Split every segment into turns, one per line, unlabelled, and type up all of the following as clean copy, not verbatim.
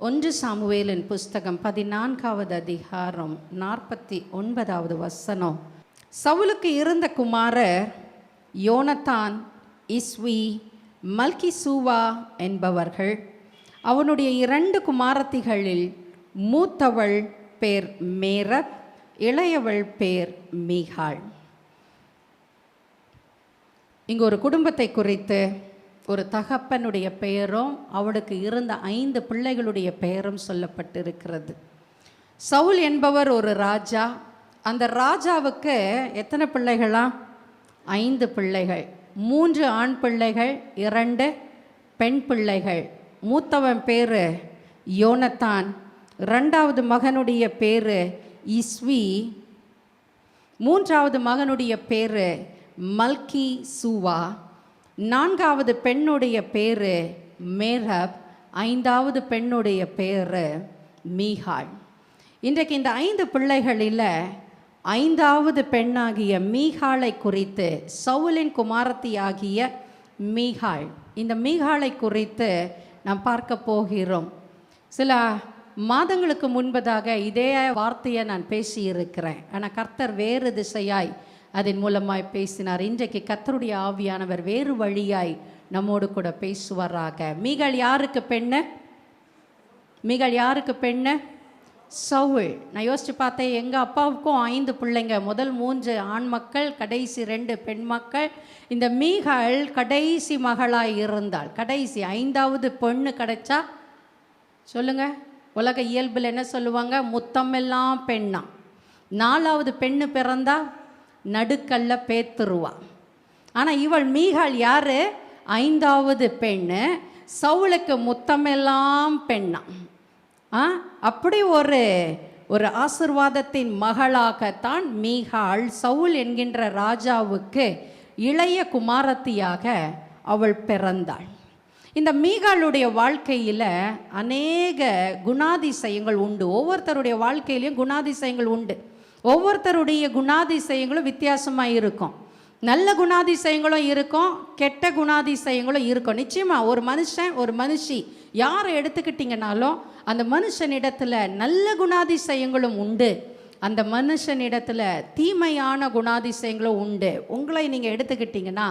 ஒன்று சாமுவேலின் புஸ்தகம் 14வது அதிகாரம் 49வது வசனம். சவுலுக்கு இருந்த குமாரர் யோனத்தான், இஸ்வி, மல்கிசூவா என்பவர்கள். அவனுடைய 2 குமாரத்திகளில் மூத்தவள் பேர் மேரப், இளையவள் பேர் மீகாள். இங்கு ஒரு குடும்பத்தை குறித்து ஒரு தகப்பனுடைய பெயரும் அவளுக்கு இருந்த 5 பிள்ளைகளுடைய பெயரும் சொல்லப்பட்டிருக்கிறது. சவுல் என்பவர் ஒரு ராஜா. அந்த ராஜாவுக்கு எத்தனை பிள்ளைகளா? 5 பிள்ளைகள். 3 ஆண் பிள்ளைகள், 2 பெண் பிள்ளைகள். மூத்தவன் பேர் யோனத்தான், 2வது மகனுடைய பேர் இஸ்வி, 3வது மகனுடைய பேர் மல்கிசூவா, 4வது பெண்ணுடைய பேர் மேரப், 5வது பெண்ணுடைய பேர் மீகாள். இன்றைக்கு இந்த 5 பிள்ளைகளில் 5வது பெண்ணாகிய மீகாளை குறித்து, சவுலின் குமாரத்தியாகிய மீகாள், இந்த மீகாளை குறித்து நாம் பார்க்க போகிறோம். சில மாதங்களுக்கு முன்பதாக இதே வார்த்தையை நான் பேசியிருக்கிறேன். ஆனால் கர்த்தர் வேறு திசையாய் அதன் மூலமாய் பேசினார். இன்றைக்கு கர்த்தருடைய ஆவியானவர் வேறு வழியாய் நம்மோடு கூட பேசுவாராக. மீகாள் யாருக்கு பெண்ணு? மீகாள் யாருக்கு பெண்ணு? சவுல். நான் யோசித்து பார்த்தேன், எங்கள் அப்பாவுக்கும் 5 பிள்ளைங்க. முதல் 3 ஆண் மக்கள், கடைசி 2 பெண் மக்கள். இந்த மீகாள் கடைசி மகளாய் இருந்தாள். கடைசி 5வது பொண்ணு கிடைச்சா சொல்லுங்க, உலக இயல்பில் என்ன சொல்லுவாங்க? முத்தமெல்லாம் பெண்ணா. 4வது பெண்ணு பிறந்தா நடுக்கல்ல பேத்துருவா. ஆனால் இவள் மீகாள் யாரு? 5வது பெண்ணு. சவுலுக்கு முத்தமெல்லாம் பெண்ணா. அப்படி ஒரு ஆசிர்வாதத்தின் மகளாகத்தான் மீகாள் சவுல் என்கின்ற ராஜாவுக்கு இளைய குமாரத்தியாக அவள் பிறந்தாள். இந்த மீகாளுடைய வாழ்க்கையில் அநேக குணாதிசயங்கள் உண்டு. ஒவ்வொருத்தருடைய வாழ்க்கையிலையும் குணாதிசயங்கள் உண்டு. ஒவ்வொருத்தருடைய குணாதிசயங்களும் வித்தியாசமாக இருக்கும். நல்ல குணாதிசயங்களும் இருக்கும், கெட்ட குணாதிசயங்களும் இருக்கும். நிச்சயமாக ஒரு மனுஷன், ஒரு மனுஷி யாரை எடுத்துக்கிட்டிங்கனாலும் அந்த மனுஷனிடத்தில் நல்ல குணாதிசயங்களும் உண்டு, அந்த மனுஷனிடத்தில் தீமையான குணாதிசயங்களும் உண்டு. உங்களை நீங்கள் எடுத்துக்கிட்டிங்கன்னா,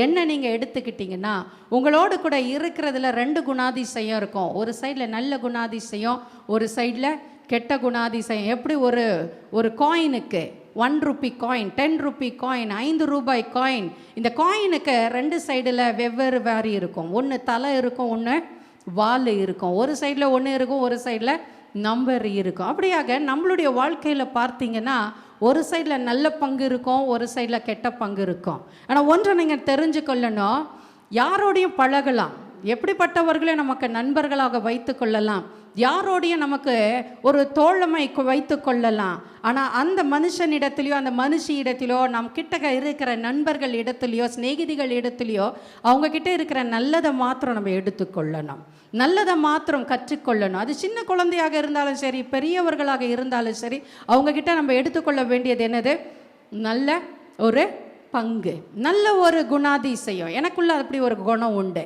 என்ன நீங்கள் எடுத்துக்கிட்டிங்கன்னா, உங்களோடு கூட இருக்கிறதுல 2 குணாதிசயம் இருக்கும். ஒரு சைடில் நல்ல குணாதிசயம், ஒரு சைடில் கெட்ட குணாதிசயம். எப்படி ஒரு காயினுக்கு 1 ரூபி காயின், 10 ரூபி காயின், 5 ரூபாய் காயின். இந்த காயினுக்கு 2 சைடில் வெவ்வேறு வேறு இருக்கும். ஒன்று தலை இருக்கும், ஒன்று வால் இருக்கும். ஒரு சைடில் ஒன்று இருக்கும், ஒரு சைடில் நம்பர் இருக்கும். அப்படியாக நம்மளுடைய வாழ்க்கையில் பார்த்தீங்கன்னா ஒரு சைடில் நல்ல பங்கு இருக்கும், ஒரு சைடில் கெட்ட பங்கு இருக்கும். ஆனால் ஒன்றை நீங்கள் தெரிஞ்சு கொள்ளணும், யாரோடையும் பழகலாம், எப்படிப்பட்டவர்களே நமக்கு நண்பர்களாக வைத்து கொள்ளலாம், யாரோடையும் நமக்கு ஒரு தோழமை வைத்து கொள்ளலாம். ஆனால் அந்த மனுஷனிடத்துலையோ அந்த மனுஷி இடத்திலோ நம் கிட்ட இருக்கிற நண்பர்கள் இடத்துலையோ சிநேகிதிகள் இடத்துலையோ அவங்கக்கிட்ட இருக்கிற நல்லதை மாத்திரம் நம்ம எடுத்துக்கொள்ளணும், நல்லதை மாத்திரம் கற்றுக்கொள்ளணும். அது சின்ன குழந்தையாக இருந்தாலும் சரி, பெரியவர்களாக இருந்தாலும் சரி, அவங்கக்கிட்ட நம்ம எடுத்துக்கொள்ள வேண்டியது என்னது? நல்ல ஒரு பங்கு, நல்ல ஒரு குணாதிசயம். எனக்குள்ள அப்படி ஒரு குணம் உண்டு.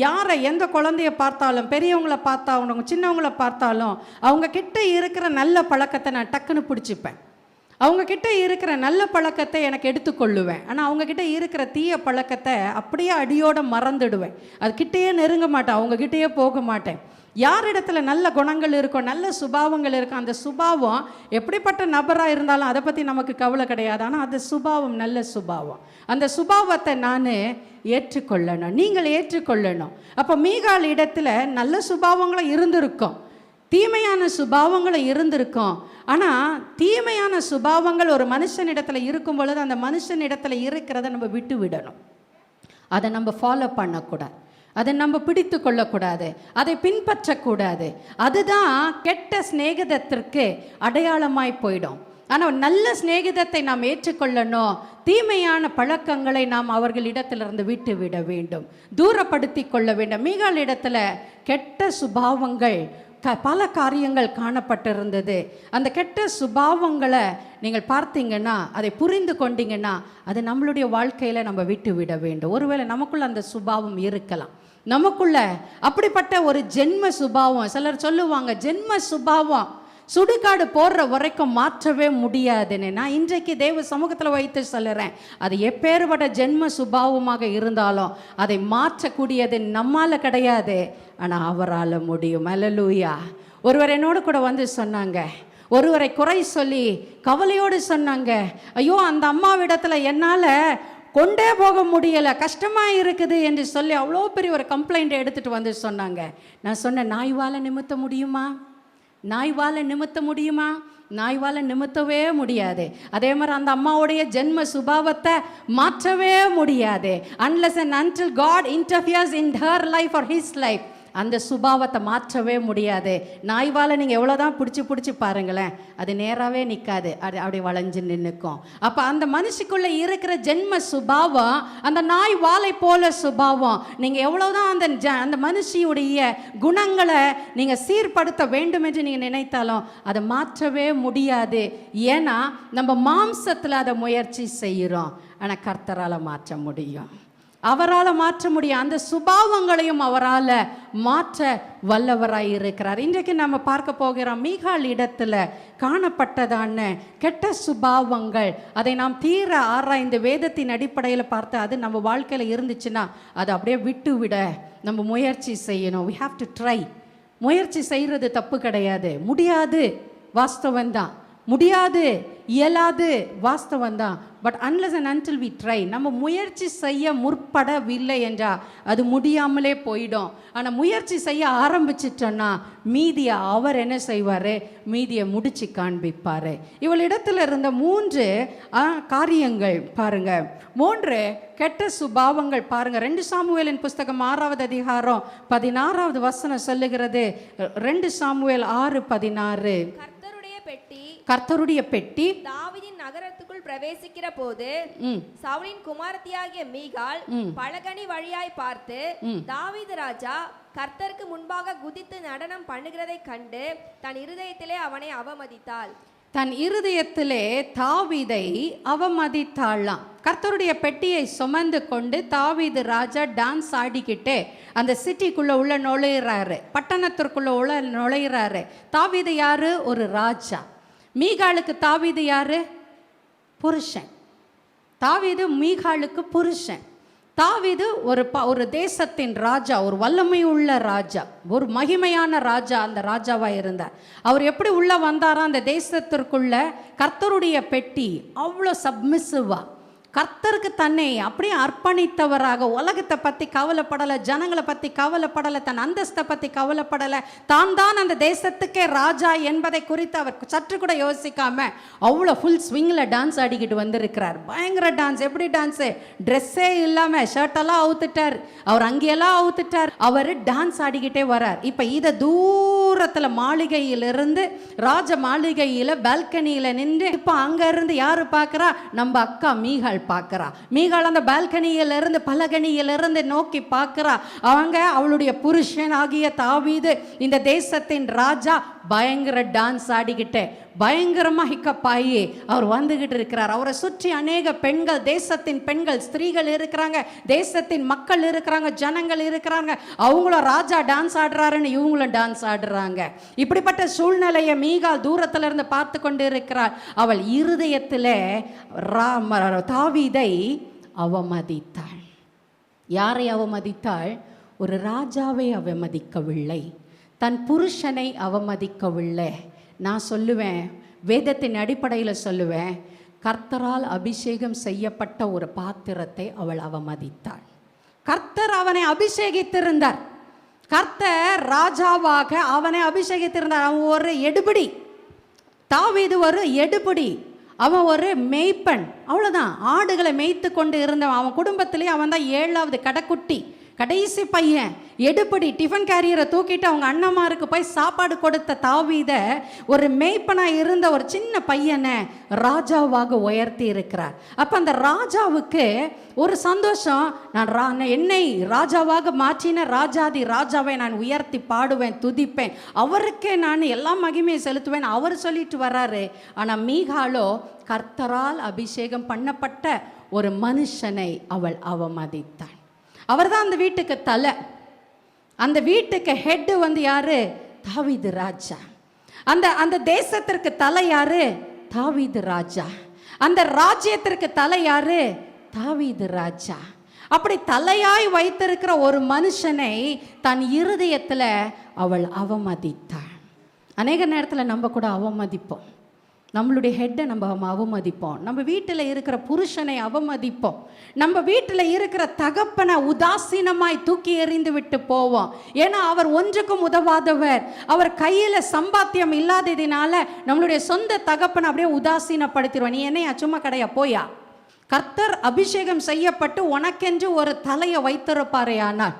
யாரை, எந்த குழந்தைய பார்த்தாலும், பெரியவங்களை பார்த்தாலும், சின்னவங்களை பார்த்தாலும் அவங்க கிட்ட இருக்கிற நல்ல பழக்கத்தை நான் டக்குன்னு பிடிச்சிப்பேன். அவங்க கிட்ட இருக்கிற நல்ல பழக்கத்தை எனக்கு எடுத்துக்கொள்ளுவேன். ஆனால் அவங்க கிட்ட இருக்கிற தீய பழக்கத்தை அப்படியே அடியோடு மறந்துடுவேன். அது கிட்டேயே நெருங்க மாட்டேன், அவங்க கிட்டேயே போக மாட்டேன். யார் இடத்துல நல்ல குணங்கள் இருக்கும், நல்ல சுபாவங்கள் இருக்கும், அந்த சுபாவம் எப்படிப்பட்ட நபராக இருந்தாலும் அதை பற்றி நமக்கு கவலை கிடையாது. ஆனால் அந்த சுபாவம் நல்ல சுபாவம், அந்த சுபாவத்தை நான் ஏற்றுக்கொள்ளணும், நீங்கள் ஏற்றுக்கொள்ளணும். அப்போ மீகாள் இடத்துல நல்ல சுபாவங்களும் இருந்திருக்கும், தீமையான சுபாவங்களும் இருந்திருக்கும். ஆனால் தீமையான சுபாவங்கள் ஒரு மனுஷனிடத்தில் இருக்கும் பொழுது அந்த மனுஷனிடத்தில் இருக்கிறத நம்ம விட்டு விடணும். அதை நம்ம ஃபாலோ பண்ணக்கூடாது, அதை நம்ம பிடித்து கொள்ளக்கூடாது, அதை பின்பற்றக்கூடாது. அதுதான் கெட்ட சிநேகிதத்திற்கு அடையாளமாய் போயிடும். ஆனால் நல்ல சிநேகிதத்தை நாம் ஏற்றுக்கொள்ளணும். தீமையான பழக்கங்களை நாம் அவர்களிடத்திலிருந்து விட்டு விட வேண்டும், தூரப்படுத்தி கொள்ள வேண்டும். மீகாள் இடத்துல கெட்ட சுபாவங்கள் பல காரியங்கள் காணப்பட்டிருந்தது. அந்த கெட்ட சுபாவங்களை நீங்கள் பார்த்தீங்கன்னா, அதை புரிந்து கொண்டீங்கன்னா, அது நம்மளுடைய வாழ்க்கையில் நம்ம விட்டு விட வேண்டும். ஒருவேளை நமக்குள்ள அந்த சுபாவம் இருக்கலாம், நமக்குள்ள அப்படிப்பட்ட ஒரு ஜென்ம சுபாவம். சிலர் சொல்லுவாங்க, ஜென்ம சுபாவம் சுடுகாடு போடுற வரைக்கும் மாற்றவே முடியாதுன்னு. நான் இன்றைக்கு தேவ சமூகத்தில் வைத்து சொல்லுறேன், அது எப்பேற்பட்ட ஜென்ம சுபாவமாக இருந்தாலும் அதை மாற்றக்கூடியது நம்மால் கிடையாது, ஆனால் அவரால் முடியும். அல்லேலூயா. ஒருவர் என்னோடு கூட வந்து சொன்னாங்க, ஒருவரை குறை சொல்லி கவலையோடு சொன்னாங்க, ஐயோ அந்த அம்மாவிடத்தில் என்னால் கொண்டே போக முடியலை, கஷ்டமாக இருக்குது என்று சொல்லி அவ்வளோ பெரிய ஒரு கம்ப்ளைண்ட் எடுத்துகிட்டு வந்து சொன்னாங்க. நான் சொன்னேன், நாய்வால் நிமித்த முடியுமா? நாய்வால் நிமித்த முடியுமா? நாய்வால் நிமித்தவே முடியாது. அதே மாதிரி அந்த அம்மாவுடைய ஜென்ம சுபாவத்தை மாற்றவே முடியாது. Unless and until God interferes in her life or his life, அந்த சுபாவத்தை மாற்றவே முடியாது. நாய்வால் நீங்கள் எவ்வளோதான் பிடிச்சி பாருங்களேன், அது நேராகவே நிற்காது, அது அப்படியே வளைஞ்சு நின்றுக்கும். அப்போ அந்த மனுஷிக்குள்ளே இருக்கிற ஜென்ம சுபாவம் அந்த நாய் வாலை போல சுபாவம். நீங்கள் எவ்வளோதான் அந்த மனுஷியுடைய குணங்களை நீங்கள் சீர்படுத்த வேண்டும் என்று நீங்கள் நினைத்தாலும் அதை மாற்றவே முடியாது. ஏன்னா நம்ம மாம்சத்தில் அதை முயற்சி செய்கிறோம், ஆனால் கர்த்தரால் மாற்ற முடியும், அவரால் மாற்ற முடியும். அந்த சுபாவங்களையும் அவரால் மாற்ற வல்லவராய் இருக்கிறார். இன்றைக்கு நம்ம பார்க்க போகிறோம், மீகாள் இடத்துல காணப்பட்டதான கெட்ட சுபாவங்கள், அதை நாம் தீர ஆராய்ந்து வேதத்தின் அடிப்படையில் பார்த்து அது நம்ம வாழ்க்கையில் இருந்துச்சுன்னா அதை அப்படியே விட்டு விட நம்ம முயற்சி செய்யணும். we have to try. முயற்சி செய்கிறது தப்பு கிடையாது, முடியாது வாஸ்தவந்தான், முடியாது இயலாது வாஸ்தவந்தான். But unless and until we try, நம்ம முயற்சி செய்ய முற்படவில்லை என்றால் அது முடியாமலே போயிடும். ஆனால் முயற்சி செய்ய ஆரம்பிச்சிட்டோன்னா மீதியை அவர் என்ன செய்வார்? மீதியை முடிச்சு காண்பிப்பார். இவளிடத்தில் இருந்த 3 காரியங்கள் பாருங்க, 3 கெட்ட சுபாவங்கள் பாருங்க. 2 சாமுவேலின் புஸ்தகம் 6வது அதிகாரம் 16வது வசனம் சொல்லுகிறது. 2 சாமுவேல் 6:16, கர்த்தருடைய பெட்டி
தாவீதின் நகரத்துக்குள் பிரவேசிக்கிற போது சவுலின் குமாரத்தியாகிய மீகாள் பலகனி வழியாய் பார்த்து தாவீது ராஜா கர்த்தருக்கு முன்பாக குதித்து நடனம் பண்ணுகிறதை கண்டு தன் இருதயத்திலே அவனை அவமதித்தாள்.
தன் இருதயத்திலே தாவீதை அவமதித்தாளாம். கர்த்தருடைய பெட்டியை சுமந்து கொண்டு தாவீது ராஜா டான்ஸ் ஆடிக்கிட்டே அந்த சிட்டிக்குள்ள உள்ள நுழையிறாரு, பட்டணத்திற்குள்ள உள்ள நுழையிறாரு. தாவீது யாரு? ஒரு ராஜா. மீகாளுக்கு தாவீது யாரு? புருஷன். தாவீது மீகாளுக்கு புருஷன். தாவீது ஒரு தேசத்தின் ராஜா, ஒரு வல்லமை உள்ள ராஜா, ஒரு மகிமையான ராஜா. அந்த ராஜாவாக இருந்தார். அவர் எப்படி உள்ள வந்தாரா அந்த தேசத்திற்குள்ள? கர்த்தருடைய பெட்டி அவ்வளோ சப்மிசிவா, கர்த்தருக்கு தன்னை அப்படியே அர்ப்பணித்தவராக, உலகத்தை பற்றி கவலைப்படலை, ஜனங்களை பற்றி கவலைப்படலை, தன் அந்தஸ்தை பற்றி கவலைப்படலை, தான் அந்த தேசத்துக்கே ராஜா என்பதை குறித்து அவர் சற்று கூட யோசிக்காம அவ்வளோ ஃபுல் ஸ்விங்கில் டான்ஸ் ஆடிக்கிட்டு வந்திருக்கிறார். பயங்கர டான்ஸ். எப்படி டான்ஸு? ட்ரெஸ்ஸே இல்லாமல் ஷர்ட்டெல்லாம் அவுத்துட்டார், அவர் அங்கேயெல்லாம் அவுத்துட்டார், அவர் டான்ஸ் ஆடிக்கிட்டே வரார். இப்போ இதை தூரத்தில் மாளிகையிலிருந்து, ராஜ மாளிகையில் பால்கனியில் நின்று இப்போ அங்கேருந்து யார் பார்க்குறா? நம்ம அக்கா மீகாள் பார்க்கிறா. மீகாள் அந்த பால்கனியிலிருந்து, பலகனியிலிருந்து நோக்கி பார்க்கிறா. அவளுடைய புருஷன் ஆகிய தாவீது, இந்த தேசத்தின் ராஜா, பயங்கர டான்ஸ் ஆடிக்கிட்டே பயங்கரமா ஹிக்கப்பாயி அவர் வந்துகிட்டு இருக்கிறார். அவரை சுற்றி அநேக பெண்கள், தேசத்தின் பெண்கள், ஸ்திரீகள் இருக்கிறாங்க, தேசத்தின் மக்கள் இருக்கிறாங்க, ஜனங்கள் இருக்கிறாங்க. அவங்களும் ராஜா டான்ஸ் ஆடுறாருன்னு இவங்களும் டான்ஸ் ஆடுறாங்க. இப்படிப்பட்ட சூழ்நிலையை மீகாள் தூரத்துல இருந்து பார்த்து கொண்டு இருக்கிறார். அவள் இருதயத்திலே தாவீதை அவமதித்தாள். யாரை அவமதித்தாள்? ஒரு ராஜாவை அவமதிக்கவில்லை, தன் புருஷனை அவமதிக்கவில்லை. நான் சொல்லுவேன், வேதத்தின் அடிப்படையில் சொல்லுவேன், கர்த்தரால் அபிஷேகம் செய்யப்பட்ட ஒரு பாத்திரத்தை அவள் அவமதித்தாள். கர்த்தர் அவனை அபிஷேகித்திருந்தார், கர்த்தர் ராஜாவாக அவனை அபிஷேகித்திருந்தார். அவன் ஒரு எடுபிடி, தாவீது ஒரு எடுபிடி, அவன் ஒரு மேய்ப்பன், அவ்வளோதான். ஆடுகளை மேய்த்து கொண்டு இருந்தவன். அவன் குடும்பத்திலே அவன் தான் 7வது கடைக்குட்டி. கடைசி பையன் எடுபடி டிஃபன் கேரியரை தூக்கிட்டு அவங்க அண்ணமாருக்கு போய் சாப்பாடு கொடுத்த தாவீத ஒரு மேய்ப்பனா இருந்த ஒரு சின்ன பையனை ராஜாவாக உயர்த்தி இருக்கிறார். அப்போ அந்த ராஜாவுக்கு ஒரு சந்தோஷம், நான் என்னை ராஜாவாக மாற்றின ராஜாதி ராஜாவை நான் உயர்த்தி பாடுவேன், துதிப்பேன், அவருக்கே நான் எல்லா மகிமையை செலுத்துவேன் அவர் சொல்லிட்டு வர்றாரு. ஆனால் மீகாலோ கர்த்தரால் அபிஷேகம் பண்ணப்பட்ட ஒரு மனுஷனை அவள் அவமதித்தாள். அவர் தான் அந்த வீட்டுக்கு தலை. அந்த வீட்டுக்கு ஹெட் வந்து யாரு? தாவீது ராஜா. அந்த தேசத்திற்கு தலை யாரு? தாவீது ராஜா. அந்த ராஜ்யத்திற்கு தலை யாரு? தாவீது ராஜா. அப்படி தலையாய் வைத்திருக்கிற ஒரு மனுஷனை தன் இருதயத்தில் அவள் அவமதித்தாள். அநேக நேரத்தில் நம்ம கூட அவமதிப்போம். நம்மளுடைய ஹெட்டை நம்ம அவமதிப்போம். நம்ம வீட்டில் இருக்கிற புருஷனை அவமதிப்போம். நம்ம வீட்டில் இருக்கிற தகப்பனை உதாசீனமாய் தூக்கி எறிந்து விட்டு போவோம். ஏன்னா அவர் ஒன்றுக்கும் உதவாதவர். அவர் கையில் சம்பாத்தியம் இல்லாததினால நம்மளுடைய சொந்த தகப்பனை அப்படியே உதாசீனப்படுத்திடுவோம். நீ என்னையா சும்மா கடையா போயா? கர்த்தர் அபிஷேகம் செய்யப்பட்டு உனக்கென்று ஒரு தலையை வைத்திருப்பாரே, ஆனால்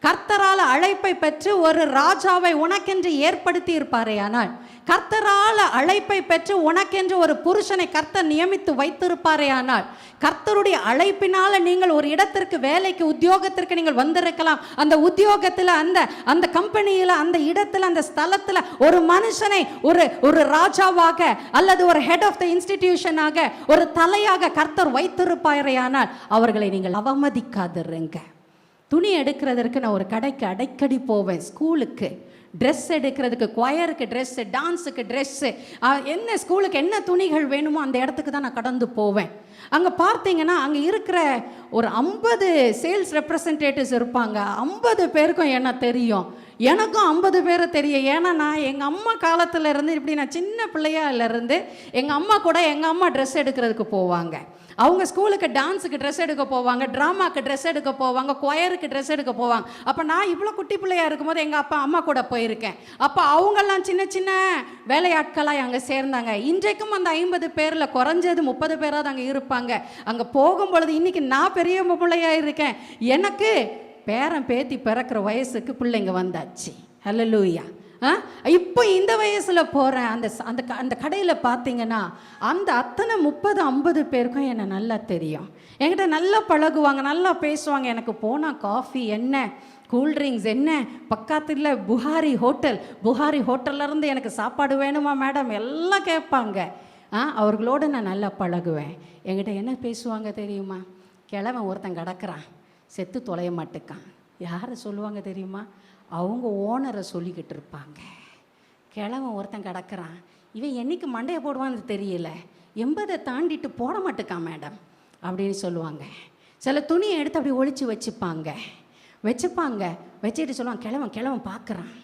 கர்த்தரால் அழைப்பை பெற்று ஒரு ராஜாவை உனக்கென்று ஏற்படுத்தி இருப்பாரே, ஆனால் கர்த்தரால் அழைப்பை பெற்று உனக்கென்று ஒரு புருஷனை கர்த்தர் நியமித்து வைத்திருப்பாரே, ஆனால் கர்த்தருடைய அழைப்பினால நீங்கள் ஒரு இடத்திற்கு, வேலைக்கு, உத்தியோகத்திற்கு நீங்கள் வந்திருக்கலாம். அந்த உத்தியோகத்தில், அந்த கம்பெனியில், அந்த இடத்துல, அந்த ஸ்தலத்தில் ஒரு மனுஷனை ஒரு ராஜாவாக அல்லது ஒரு ஹெட் ஆஃப் த இன்ஸ்டிடியூஷனாக, ஒரு தலையாக கர்த்தர் வைத்திருப்பாரே, ஆனால் அவர்களை நீங்கள் அவமதிக்காதிருங்க. துணி எடுக்கிறதற்கு நான் ஒரு கடைக்கு அடிக்கடி போவேன். ஸ்கூலுக்கு ட்ரெஸ் எடுக்கிறதுக்கு, கொயருக்கு ட்ரெஸ்ஸு, டான்ஸுக்கு ட்ரெஸ்ஸு, என்ன ஸ்கூலுக்கு என்ன துணிகள் வேணுமோ அந்த இடத்துக்கு தான் நான் கடந்து போவேன். அங்கே பார்த்தீங்கன்னா அங்கே இருக்கிற ஒரு 50 சேல்ஸ் ரெப்ரசன்டேட்டிவ்ஸ் இருப்பாங்க. 50 பேருக்கும் என்ன தெரியும், எனக்கும் 50 பேரை தெரியும். ஏன்னா நான் எங்கள் அம்மா காலத்தில் இருந்து, இப்படி நான் சின்ன பிள்ளையாலேருந்து எங்கள் அம்மா கூட எங்கள் அம்மா ட்ரெஸ் எடுக்கிறதுக்கு போவாங்க. அவங்க ஸ்கூலுக்கு டான்ஸுக்கு ட்ரெஸ் எடுக்க போவாங்க, ட்ராமாக்கு ட்ரெஸ் எடுக்க போவாங்க, கொயருக்கு ட்ரெஸ் எடுக்க போவாங்க. அப்போ நான் இவ்வளோ குட்டி பிள்ளையாக இருக்கும்போது எங்கள் அப்பா அம்மா கூட போயிருக்கேன். அப்போ அவங்கெல்லாம் சின்ன சின்ன வேலையாட்களாக அங்கே சேர்ந்தாங்க. இன்றைக்கும் அந்த 50 பேரில் குறைஞ்சது 30 பேராவது அங்கே இருப்பாங்க. அங்கே போகும்பொழுது இன்றைக்கி நான் பெரிய பிள்ளையாக இருக்கேன், எனக்கு பேரன் பேத்தி பிறக்கிற வயசுக்கு பிள்ளைங்க வந்தாச்சு. ஹல்லேலூயா. இப்போ இந்த வயசில் போகிறேன். அந்த கடையில் பார்த்தீங்கன்னா அந்த அத்தனை 30-50 பேருக்கும் என்னை நல்லா தெரியும். என்கிட்ட நல்லா பழகுவாங்க, நல்லா பேசுவாங்க. எனக்கு போனால் காஃபி என்ன, கூல்ட்ரிங்க்ஸ் என்ன, பக்கத்தில் புகாரி ஹோட்டல்லேருந்து எனக்கு சாப்பாடு வேணுமா மேடம் எல்லாம் கேட்பாங்க. அவர்களோடு நான் நல்லா பழகுவேன். என்கிட்ட என்ன பேசுவாங்க தெரியுமா? கிழவன் ஒருத்தன் கிடக்கிறான், செத்து தொலைய மாட்டேக்கான். யாரை சொல்லுவாங்க தெரியுமா? அவங்க ஓனரை சொல்லிக்கிட்டு இருப்பாங்க. கிழவன் ஒருத்தன் கிடக்கிறான், இவன் என்னைக்கு மண்டையை போடுவான்னு தெரியல, 80 தாண்டிட்டு போட மாட்டேக்கான் மேடம் அப்படின்னு சொல்லுவாங்க. சில துணியை எடுத்து அப்படி ஒழிச்சு வச்சுப்பாங்க. வச்சுட்டு சொல்லுவாங்க, கிழவன் பார்க்குறான்.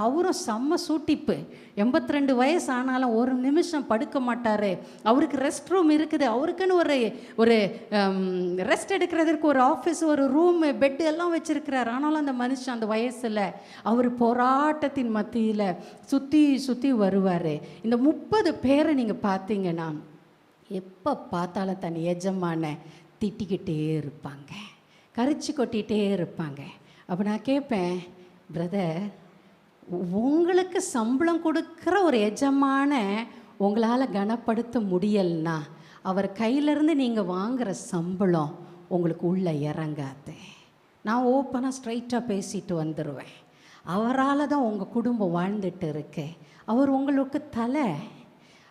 அவரும் செம்ம சூட்டிப்பு, 82 வயசு ஆனாலும் ஒரு நிமிஷம் படுக்க மாட்டார். அவருக்கு ரெஸ்ட் ரூம் இருக்குது, அவருக்குன்னு ஒரு ரெஸ்ட் எடுக்கிறதுக்கு ஒரு ஆஃபீஸ், ஒரு ரூமு, பெட்டு எல்லாம் வச்சுருக்கிறார். ஆனாலும் அந்த மனுஷன் அந்த வயசில் அவர் போராட்டத்தின் மத்தியில் சுற்றி வருவார். இந்த 30 பேரை நீங்கள் பார்த்தீங்கன்னா எப்போ பார்த்தாலும் தன் எஜமான திட்டிக்கிட்டே இருப்பாங்க, கரிச்சு கொட்டிகிட்டே இருப்பாங்க. அப்போ நான் கேட்பேன், பிரதர், உங்களுக்கு சம்பளம் கொடுக்குற ஒரு எஜமான உங்களால் கனப்படுத்த முடியலைன்னா அவர் கையிலேருந்து நீங்கள் வாங்குகிற சம்பளம் உங்களுக்கு உள்ளே இறங்காது. நான் ஓப்பனாக ஸ்ட்ரைட்டாக பேசிட்டு வந்துடுவேன். அவரால் தான் உங்கள் குடும்பம் வாழ்ந்துட்டு இருக்கு. அவர் உங்களுக்கு தலை,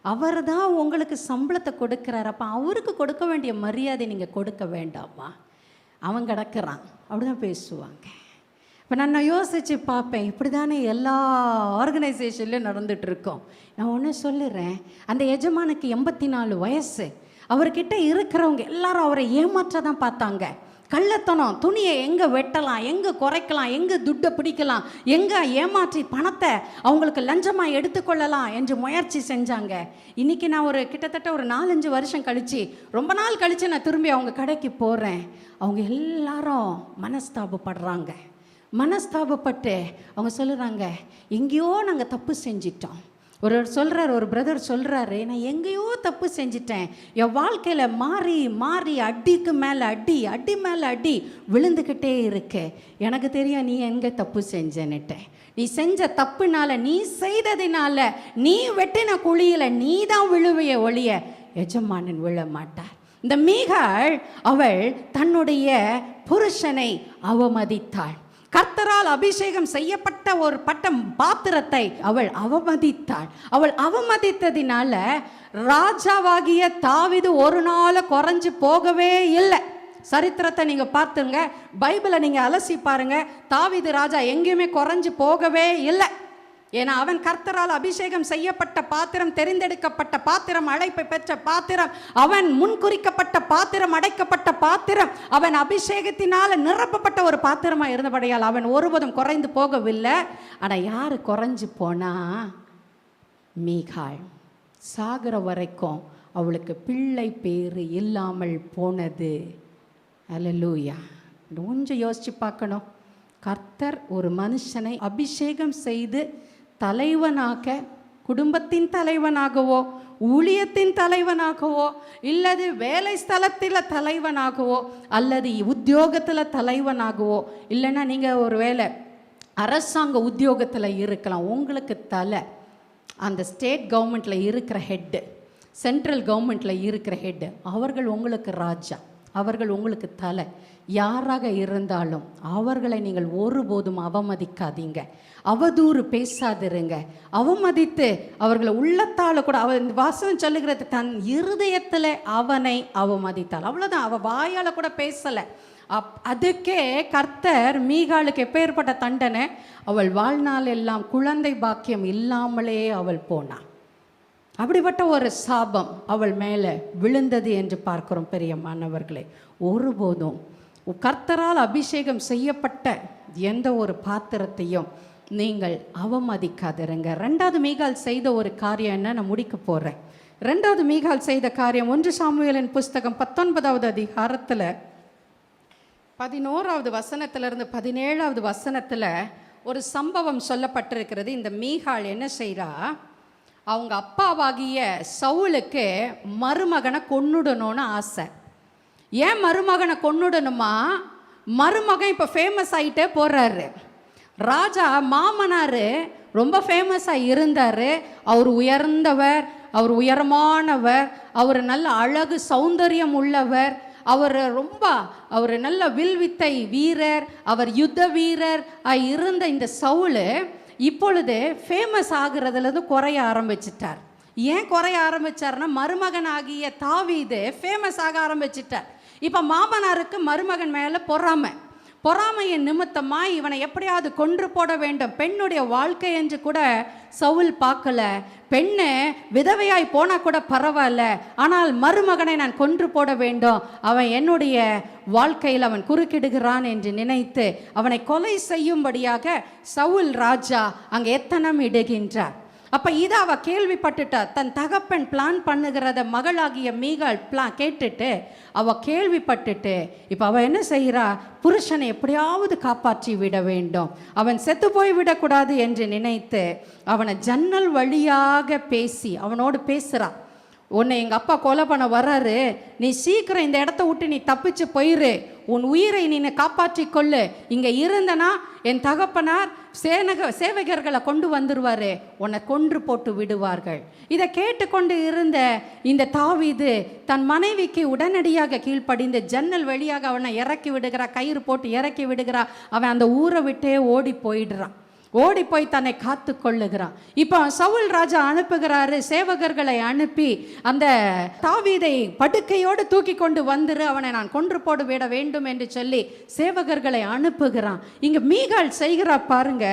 அவர் தான் உங்களுக்கு சம்பளத்தை கொடுக்குறாரு. அப்போ அவருக்கு கொடுக்க வேண்டிய மரியாதை நீங்கள் கொடுக்க வேண்டாமா? அவன் கிடக்கிறான், அப்படி தான் பேசுவாங்க. இப்போ நான் யோசித்து பார்ப்பேன், இப்படி தானே எல்லா ஆர்கனைசேஷன்லேயும் நடந்துகிட்ருக்கோம். நான் ஒன்று சொல்லுறேன், அந்த எஜமானுக்கு 84 வயசு. அவர்கிட்ட இருக்கிறவங்க எல்லாரும் அவரை ஏமாற்ற தான் பார்த்தாங்க. கள்ளத்தனம், துணியை எங்கே வெட்டலாம், எங்கே குறைக்கலாம், எங்கே துட்டை பிடிக்கலாம், எங்கே ஏமாற்றி பணத்தை அவங்களுக்கு லஞ்சமாக எடுத்துக்கொள்ளலாம் என்று முயற்சி செஞ்சாங்க. இன்றைக்கி நான் கிட்டத்தட்ட ஒரு 4-5 வருஷம் கழித்து, ரொம்ப நாள் கழித்து நான் திரும்பி அவங்க கடைக்கு போகிறேன். அவங்க எல்லாரும் மனஸ்தாபப்பட்டு அவங்க சொல்லுறாங்க, எங்கேயோ நாங்கள் தப்பு செஞ்சிட்டோம், ஒரு பிரதர் சொல்கிறாரு, நான் எங்கேயோ தப்பு செஞ்சிட்டேன், என் வாழ்க்கையில் மாறி மாறி அடிக்கு மேலே அடி, அடி மேலே அடி விழுந்துக்கிட்டே இருக்கு. எனக்கு தெரியும் நீ எங்கே தப்பு செஞ்சன்னுட்டேன். நீ செஞ்ச தப்புனால, நீ செய்ததினால, நீ வெட்டின குழியில் நீ தான் விழுவைய ஒழிய எஜமானன் விழ மாட்டார். இந்த மீகாள் அவள் தன்னுடைய புருஷனை அவமதித்தாள். கர்த்தரால் அபிஷேகம் செய்யப்பட்ட ஒரு பாத்திரத்தை அவள் அவமதித்தாள். அவள் அவமதித்ததினால ராஜாவாகிய தாவீது ஒரு நாள் குறைஞ்சு போகவே இல்லை. சரித்திரத்தை நீங்க பார்த்துங்க, பைபிளை நீங்க அலசி பாருங்க, தாவீது ராஜா எங்கேயுமே குறைஞ்சு போகவே இல்லை. ஏன்னா அவன் கர்த்தரால் அபிஷேகம் செய்யப்பட்ட பாத்திரம், தெரிந்தெடுக்கப்பட்ட பாத்திரம், அழைப்பை பெற்ற பாத்திரம், அவன் முன்குறிக்கப்பட்ட பாத்திரம், அடைக்கப்பட்ட பாத்திரம், அவன் அபிஷேகத்தினால் நிரப்பப்பட்ட ஒரு பாத்திரமா இருந்தபடியால் அவன் ஒருபோதும் குறைந்து போகவில்லை. ஆனால் யாரு குறைஞ்சு போனா? மீகாள். சாகிற வரைக்கும் அவளுக்கு பிள்ளை பேரு இல்லாமல் போனது. அல்லேலூயா. கொஞ்சம் யோசிச்சு பார்க்கணும். கர்த்தர் ஒரு மனுஷனை அபிஷேகம் செய்து தலைவனாக, குடும்பத்தின் தலைவனாகவோ, ஊழியத்தின் தலைவனாகவோ, இல்லது வேலை ஸ்தலத்தில் தலைவனாகவோ, அல்லது உத்தியோகத்தில் தலைவனாகவோ, இல்லைன்னா நீங்கள் ஒரு வேலை அரசாங்க உத்தியோகத்தில் இருக்கலாம், உங்களுக்கு தலை அந்த ஸ்டேட் கவர்மெண்ட்டில் இருக்கிற ஹெட்டு, சென்ட்ரல் கவர்மெண்ட்டில் இருக்கிற ஹெட்டு, அவர்கள் உங்களுக்கு ராஜா, அவர்கள் உங்களுக்கு தலை. யாராக இருந்தாலும் அவர்களை நீங்கள் ஒருபோதும் அவமதிக்காதீங்க, அவதூறு பேசாதிருங்க. அவமதித்து அவர்களை உள்ளத்தால் கூட, வாசகம் சொல்லுகிறது தன் இருதயத்தில் அவனை அவமதித்தாள், அவ்வளோதான். அவள் வாயால் கூட பேசலை. அதுக்கே கர்த்தர் மீகாளுக்கு எப்பேற்பட்ட தண்டனை, அவள் வாழ்நாள் எல்லாம் குழந்தை பாக்கியம் இல்லாமலே அவள் போனாள். அப்படிப்பட்ட ஒரு சாபம் அவள் மேலே விழுந்தது என்று பார்க்கிறோம். பெரியமானவர்களே, ஒருபோதும் கர்த்தரால் அபிஷேகம் செய்யப்பட்ட எந்த ஒரு பாத்திரத்தையும் நீங்கள் அவமதிக்காதிருங்க. ரெண்டாவது மீகாள் செய்த ஒரு காரியம் என்ன, நான் முடிக்க போகிறேன். ரெண்டாவது மீகாள் செய்த காரியம் 1 சாமுவேலின் புஸ்தகம் 19வது அதிகாரத்தில் 11வது வசனத்திலிருந்து 17வது வசனத்தில் ஒரு சம்பவம் சொல்லப்பட்டிருக்கிறது. இந்த மீகாள் என்ன செய்கிறா, அவங்க அப்பாவாகிய சவுலுக்கு மருமகனை கொன்னுடணும்னு ஆசை. ஏன் மருமகனை கொன்னுடணுமா? மருமகன் இப்போ ஃபேமஸ் ஆகிட்டே போகிறாரு. ராஜா மாமனார் ரொம்ப ஃபேமஸாக இருந்தார். அவர் உயர்ந்தவர், அவர் உயரமானவர், அவர் நல்ல அழகு சௌந்தரியம் உள்ளவர், அவர் நல்ல வில்வித்தை வீரர், அவர் யுத்த வீரர் இருந்த இந்த சவுல் இப்பொழுது ஃபேமஸ் ஆகுறதுலேருந்து குறைய ஆரம்பிச்சிட்டார். ஏன் குறைய ஆரம்பிச்சார்னா, மருமகன் ஆகிய தாவீது ஃபேமஸ் ஆக ஆரம்பிச்சிட்டார். இப்போ மாமனாருக்கு மருமகன் மேலே பொறாமையின் நிமித்தமாக இவனை எப்படியாவது கொன்று போட வேண்டும். பெண்ணுடைய வாழ்க்கை என்று கூட சவுல் பார்க்கல. பெண்ணு விதவையாய் போனால் கூட பரவாயில்ல, ஆனால் மருமகனை நான் கொன்று போட வேண்டும், அவன் என்னுடைய வாழ்க்கையில் அவன் குறுக்கிடுகிறான் என்று நினைத்து அவனை கொலை செய்யும்படியாக சவுல் ராஜா அங்கே எத்தனம் இடுகின்றார். அப்போ இதை அவ கேள்விப்பட்டுட்டா. தன் தகப்பன் பிளான் பண்ணுகிறத மகளாகிய மீகாள் கேட்டுட்டு அவ கேள்விப்பட்டுட்டு இப்போ அவ என்ன செய்கிறா, புருஷனை எப்படியாவது காப்பாற்றி விட வேண்டும், அவன் செத்து போய் விடக்கூடாது என்று நினைத்து அவனை ஜன்னல் வழியாக பேசி அவனோடு பேசுகிறா. உன்னை எங்கள் அப்பா கொலை பண்ண வர்றாரு, நீ சீக்கிரம் இந்த இடத்த விட்டு நீ தப்பிச்சு போயிரு, உன் உயிரை நீ காப்பாற்றி கொள்ளு, இங்கே இருந்தனா என் தகப்பனார் சேவகர்களை கொண்டு வந்துருவாரு, உன்னை கொன்று போட்டு விடுவார்கள். இதை கேட்டுக்கொண்டு இருந்த இந்த தாவீது தன் மனைவிக்கு உடனடியாக கீழ்ப்படிந்து ஜன்னல் வழியாக அவனை இறக்கி விடுகிறா, கயிறு போட்டு இறக்கி விடுகிறா. அவன் அந்த ஊரை விட்டே ஓடி போயிடுறான், ஓடி போய் தன்னை காத்து கொள்ளுகிறான். இப்போ சவுல் ராஜா அனுப்புகிறாரு, சேவகர்களை அனுப்பி அந்த தாவீதை படுக்கையோடு தூக்கி கொண்டு வந்துரு, அவனை நான் கொன்று போடு விட வேண்டும் என்று சொல்லி சேவகர்களை அனுப்புகிறான். இங்க மீகாள் செய்கிறா பாருங்க,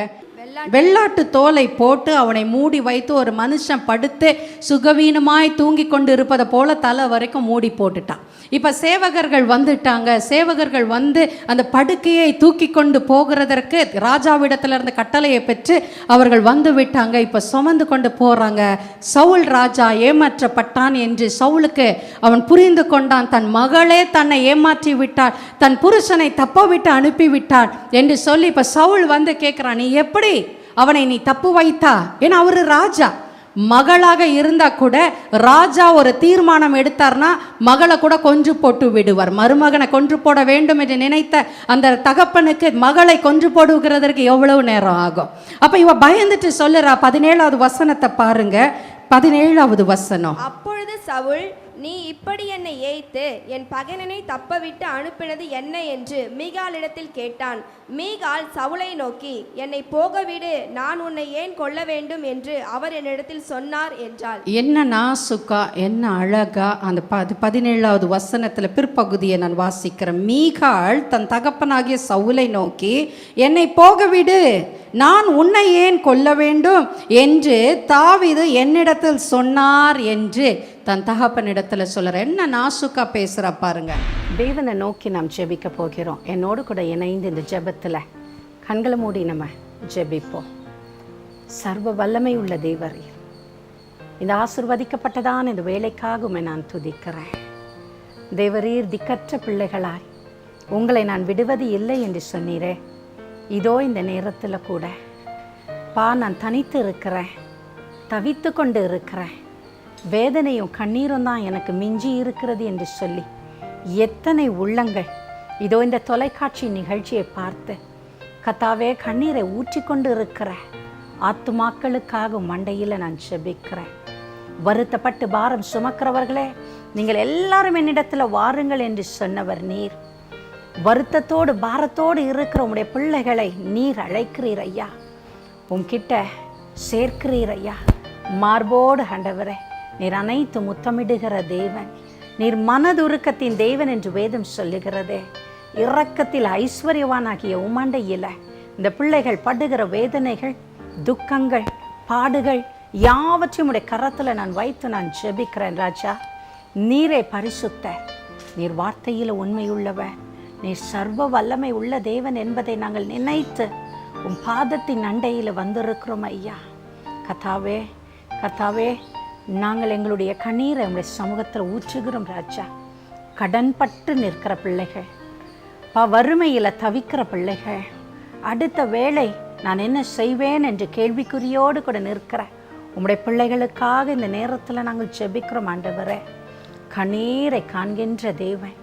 வெள்ளாட்டு தோலை போட்டு அவனை மூடி வைத்து ஒரு மனுஷன் படுத்து சுகவீனமாய் தூங்கி கொண்டு இருப்பதை போல தலை வரைக்கும் மூடி போட்டுட்டான். இப்போ சேவகர்கள் வந்துட்டாங்க. சேவகர்கள் வந்து அந்த படுக்கையை தூக்கி கொண்டு போகிறதற்கு ராஜாவிடத்திலிருந்து கட்டளையை பெற்று அவர்கள் வந்து விட்டாங்க. இப்போ சுமந்து கொண்டு போகிறாங்க. சவுல் ராஜா ஏமாற்றப்பட்டான் என்று சவுலுக்கு அவன் புரிந்து கொண்டான். தன் மகளே தன்னை ஏமாற்றி விட்டாள், தன் புருஷனை தப்ப விட்டு அனுப்பிவிட்டாள் என்று சொல்லி இப்போ சவுல் வந்து கேட்குறான், நீ எப்படி அவனை நீ தப்பு வைத்தா? ஏன்னா அவரு ராஜா, மகளாக இருந்தா கூட ராஜா ஒரு தீர்மானம் எடுத்தார்னா மகளை கூட கொன்று போட்டு விடுவார். மருமகனை கொன்று போட வேண்டும் என்று நினைத்த அந்த தகப்பனுக்கு மகளை கொன்று போடுகிறதற்கு எவ்வளவு நேரம் ஆகும்? அப்ப இவ பயந்துட்டு சொல்லுறா. 17வது வசனத்தை பாருங்க. 17வது வசனம்.
அப்பொழுது சவுல், நீ இப்படி என்னை ஏய்த்து என் பகைவனை தப்பவிட்டு அனுப்பினது என்ன என்று மீகாளிடத்தில் கேட்டான். மீகாள் சவுலை நோக்கி, என்னை போகவிடு, நான் உன்னை ஏன் கொல்ல வேண்டும் என்று அவர் என்னிடத்தில் சொன்னார் என்றாள். என்ன
நாசுக்கா, என்ன அழகா அந்த 17வது வசனத்துல பிற்பகுதியை நான் வாசிக்கிறேன். மீகாள் தன் தகப்பனாகிய சவுலை நோக்கி, என்னை போகவிடு, நான் உன்னை ஏன் கொல்ல வேண்டும் என்று தாவீது என்னிடத்தில் சொன்னார் என்று தன் தகப்பனிடத்துல சொல்ற. என்ன நாசுக்கா பேசுற பாருங்க. தேவனை நோக்கி நாம் ஜெபிக்க போகிறோம். என்னோடு கூட இணைந்து இந்த ஜெபத்துல கண்களை மூடி நம்ம ஜெபிப்போம். சர்வ வல்லமை உள்ள தேவரே, இந்த ஆசீர்வதிக்கப்பட்டதான் இந்த வேலைக்காக நான் துதிக்கிறேன். தேவரீர், திக்கற்ற பிள்ளைகளாய் உங்களை நான் விடுவது இல்லை என்று சொன்னீரே. இதோ இந்த நேரத்தில் கூட நான் தனித்து இருக்கிறேன், தவித்து கொண்டு இருக்கிறேன், வேதனையும் கண்ணீரும் தான் எனக்கு மிஞ்சி இருக்கிறது என்று சொல்லி எத்தனை உள்ளங்கள் இதோ இந்த தொலைக்காட்சி நிகழ்ச்சியை பார்த்து கத்தாவே கண்ணீரை ஊற்றி கொண்டு இருக்கிற ஆத்துமாக்களுக்காக மண்டையில் நான் செபிக்கிறேன். வருத்தப்பட்டு பாரம் சுமக்கிறவர்களே, நீங்கள் எல்லாரும் என்னிடத்தில் வாருங்கள் என்று சொன்னவர் நீர். வருத்தத்தோடு பாரத்தோடு இருக்கிற உம்முடைய பிள்ளைகளை நீர் அழைக்கிறீர் ஐயா, உன்கிட்ட சேர்க்கிறீர் ஐயா. மார்போடு ஆண்டவரே, நீர் அனைத்து முத்தமிடுகிற தேவன், நீர் மனதுருக்கத்தின் தேவன் என்று வேதம் சொல்லுகிறதே. இரக்கத்தில் ஐஸ்வர்யவானாகிய உமண்டையில் இந்த பிள்ளைகள் படுகிற வேதனைகள், துக்கங்கள், பாடுகள் யாவற்றையும் உடைய கரத்தில் நான் வைத்து நான் ஜெபிக்கிறேன் ராஜா. நீரே பரிசுத்த, நீர் வார்த்தையில் உண்மையுள்ளவன், நீர் சர்வ வல்லமை உள்ள தேவன் என்பதை நாங்கள் நினைத்து உன் பாதத்தின் அண்டையில் வந்திருக்கிறோம் ஐயா. கர்த்தாவே, கர்த்தாவே, நாங்கள் எங்களுடைய கண்ணீரை உங்களுடைய சமூகத்தில் ஊற்றுகிறோம் ராஜா. கடன்பட்டு நிற்கிற பிள்ளைகள், வறுமையில் தவிக்கிற பிள்ளைகள், அடுத்த வேளை நான் என்ன செய்வேன் என்று கேள்விக்குறியோடு கூட நிற்கிற உங்களுடைய பிள்ளைகளுக்காக இந்த நேரத்தில் நாங்கள் ஜெபிக்கிறோம் ஆண்டவரே. கண்ணீரை காண்கின்ற தேவன்,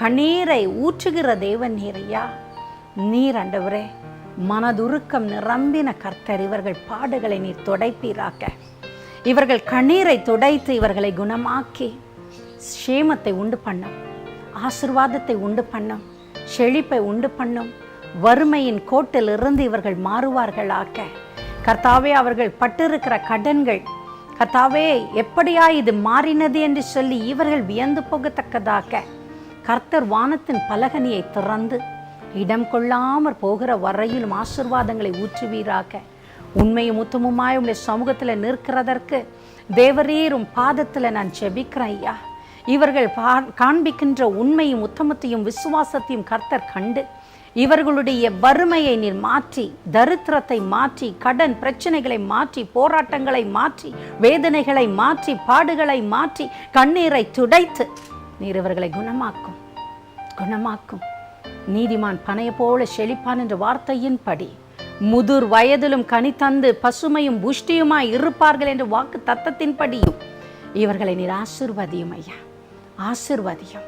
கண்ணீரை ஊற்றுகிற தேவன் நீரையா. நீர் ஆண்டவரே, மனதுருக்கம் நிரம்பின கர்த்தர். இவர்கள் பாடுகளை நீர் துடைப்பீராக. இவர்கள் கண்ணீரை துடைத்து இவர்களை குணமாக்கி சேமத்தை உண்டு பண்ணும், ஆசீர்வாதத்தை உண்டு பண்ணும், செழிப்பை உண்டு பண்ணும். வறுமையின் கோட்டிலிருந்து இவர்கள் மாறுவார்களாக. கர்த்தாவே, அவர்கள் பட்டிருக்கிற கடன்கள் கர்த்தாவே எப்படியா இது மாறினது என்று சொல்லி இவர்கள் வியந்து போகத்தக்கதாக கர்த்தர் வானத்தின் பலகனியை திறந்து இடம் கொள்ளாமற் போகிற வரையிலும் ஆசீர்வாதங்களை ஊற்றுவீராக. உண்மையும் உத்தமுமாய் உங்களுடைய சமூகத்தில் நிற்கிறதற்கு தேவரீரும் பாதத்தில் நான் ஜெபிக்கிறேன் ஐயா. இவர்கள் காண்பிக்கின்ற உண்மையும் உத்தமத்தையும் விசுவாசத்தையும் கர்த்தர் கண்டு இவர்களுடைய வறுமையை நீர் மாற்றி, தரித்திரத்தை மாற்றி, கடன் பிரச்சனைகளை மாற்றி, போராட்டங்களை மாற்றி, வேதனைகளை மாற்றி, பாடுகளை மாற்றி, கண்ணீரை துடைத்து நீர் இவர்களை குணமாக்கும், குணமாக்கும். நீதிமான் பனைய போல செழிப்பான் என்ற வார்த்தையின்படி முதிர் வயதிலும் கனி தந்து பசுமையும் புஷ்டியுமாய் இருப்பார்கள் என்ற வாக்கு தத்தத்தின்படியும் இவர்களை நீர் ஆசீர்வதியும் ஐயா, ஆசீர்வதியும்.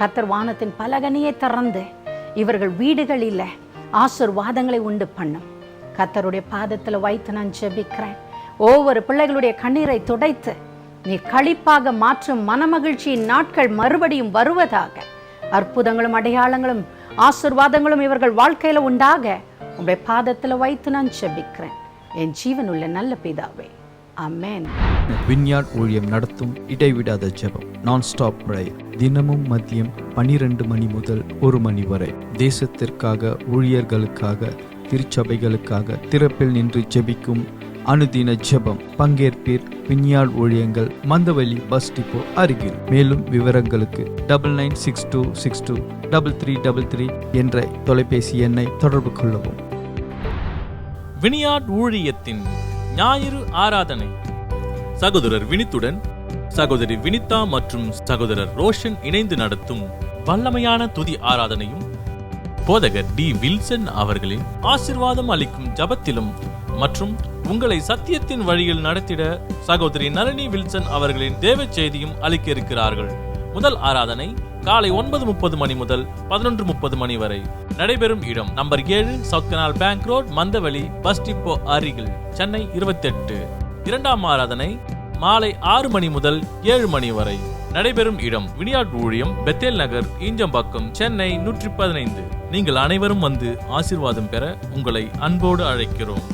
கர்த்தர் வானத்தின் பலகனியை திறந்து இவர்கள் வீடுகளில் ஆசீர்வாதங்களை உண்டு பண்ணும். கர்த்தருடைய பாதத்தில் வைத்து நான் ஜெபிக்கிறேன். ஒவ்வொரு பிள்ளைகளுடைய கண்ணீரை துடைத்து நீர் களிப்பாக மாற்றும் மனமகிழ்ச்சியின் நாட்கள் மறுபடியும் வருவதாக. அற்புதங்களும் அடையாளங்களும் ஆசீர்வாதங்களும் இவர்கள் வாழ்க்கையில உண்டாக உங்களுடைய பாதத்தில் வைத்து நான் ஜெபிக்கிறேன் என் ஜீவனுள்ள நல்ல பிதாவே, ஆமென்.
வின்யார்ட் ஊழியம் நடத்தும் இடைவிடாத ஜெபம், நான் ஸ்டாப் பிரேயர். தினமும் மதியம் 12 மணி முதல் 1 மணி வரை தேசத்திற்காக, ஊழியர்களுக்காக, திருச்சபைகளுக்காக திறப்பில் நின்று ஜெபிக்கும் அனுதின ஜெபம். பங்கேற்பீர். வின்யார்ட் ஊழியங்கள், மந்தவெளி பஸ் டிப்போ அருகில். மேலும் விவரங்களுக்கு 9962623333 என்ற தொலைபேசி எண்ணை தொடர்பு கொள்ளவும்.
வின்யார்ட் ஊழியத்தின் ஞாயிறு ஆராதனை சகோதரர் வினித்துடன் சகோதரி வினிதா மற்றும் சகோதரர் ரோஷன் இணைந்து நடத்தும் வல்லமையான துதி ஆராதனையும், போதகர் டி வில்சன் அவர்களின் ஆசீர்வாதம் அளிக்கும் ஜபத்திலும் மற்றும் உங்களை சத்தியத்தின் வழியில் நடத்திட சகோதரி நளினி வில்சன் அவர்களின் தேவ செய்தியும் அளிக்க இருக்கிறார்கள். முதல் ஆராதனை காலை 9:30 மணி முதல் 11:30 மணி வரை. நடைபெறும் இடம் number 7 south canal bank road, Mandaveli bus depot அருகில், சென்னை 28. இரண்டாம் ஆராதனை மாலை 6 மணி முதல் 7 மணி வரை. நடைபெறும் இடம் வினியாட் ஊழியம், பெத்தேல் நகர், ஈஞ்சம்பாக்கம், சென்னை 115. நீங்கள் அனைவரும் வந்து ஆசீர்வாதம் பெற உங்களை அன்போடு அழைக்கிறோம்.